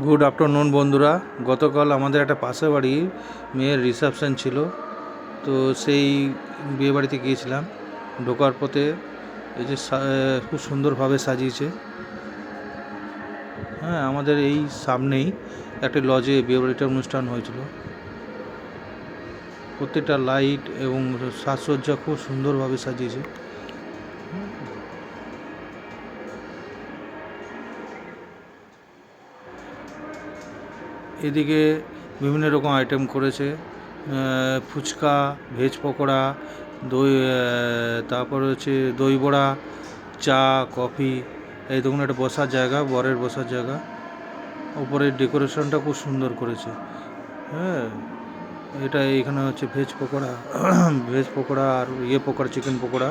Good afternoon বন্ধুরা। গতকাল আমাদের একটা পাশের বাড়ি মেয়ের রিসেপশন ছিল, তো সেই বিয়েবাড়িতে গিয়েছিলাম। ঢোকার পথে এই যে খুব সুন্দরভাবে সাজিয়েছে। হ্যাঁ, আমাদের এই সামনেই একটা লজে বিয়েবাড়িটার অনুষ্ঠান হয়েছিল। প্রত্যেকটা লাইট এবং সাজসজ্জা খুব সুন্দরভাবে সাজিয়েছে। এদিকে বিভিন্ন রকম আইটেম করেছে, ফুচকা, ভেজ পকোড়া, দই, তারপর হচ্ছে দই বড়া, চা, কফি। এই দেখুন একটা বসার জায়গা, বরের বসার জায়গা। উপরের ডেকোরেশনটা খুব সুন্দর করেছে। হ্যাঁ, এটা এখানে হচ্ছে ভেজ পকোড়া ভেজ পকোড়া আর পকোড়া, চিকেন পকোড়া।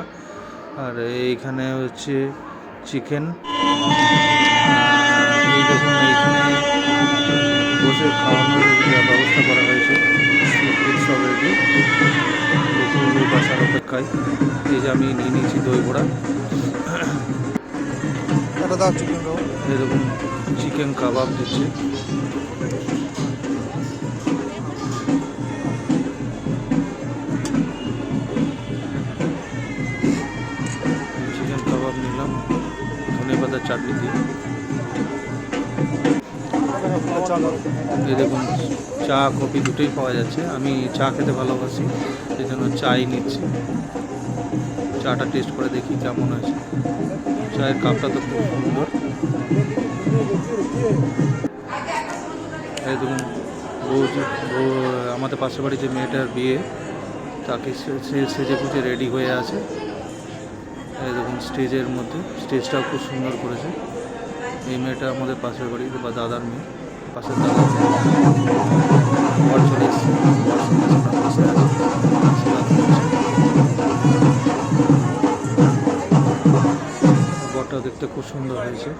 আর এইখানে হচ্ছে চিকেন। এই দেখুন এইখানে বসে খাওয়ানোর ব্যবস্থা করা হয়েছে। সব রেডি, লোক আসার অপেক্ষায়। এই যে আমি নিয়ে নিয়েছি দই বড়া। এই দেখুন চিকেন কাবাব দিচ্ছে। চিকেন কাবাব নিলাম ধনে পাতার চাটনি দিয়ে। এই দেখুন চা, কফি দুটোই পাওয়া যাচ্ছে। আমি চা খেতে ভালোবাসি, সেই জন্য চাই নিচ্ছি। চাটা টেস্ট করে দেখি কেমন আছে। চায়ের কাপটা তো খুব সুন্দর। এই দেখুন আমাদের পাশের বাড়ি যে মেয়েটার বিয়ে, তাকে সে সেজে গুজে রেডি হয়ে আছে। এই দেখুন স্টেজের মধ্যে, স্টেজটাও খুব সুন্দর করেছে। এই মেয়েটা আমাদের পাশের বাড়ি বা দাদার মেয়ে, পাশের দাদার মেয়ে। বর চলে এসছে, বসে আছে। বরটা দেখতে খুব সুন্দর হয়েছে।